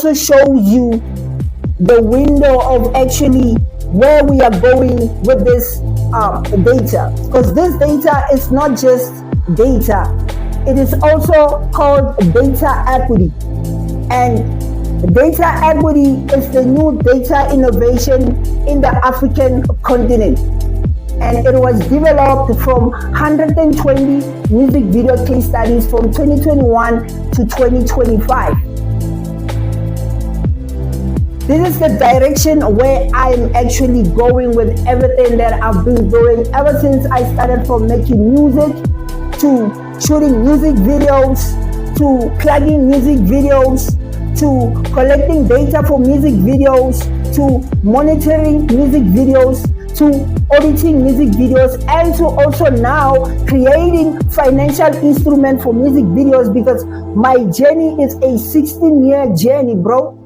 also shows you the window of actually where we are going with this data, because this data is not just data, it is also called data equity. And data equity is the new data innovation in the African continent, and it was developed from 120 music video case studies from 2021 to 2025. This is the direction where I'm actually going with everything that I've been doing ever since I started, from making music to shooting music videos to plugging music videos to collecting data for music videos to monitoring music videos to auditing music videos, and to also now creating financial instrument for music videos, because my journey is a 16-year journey, bro.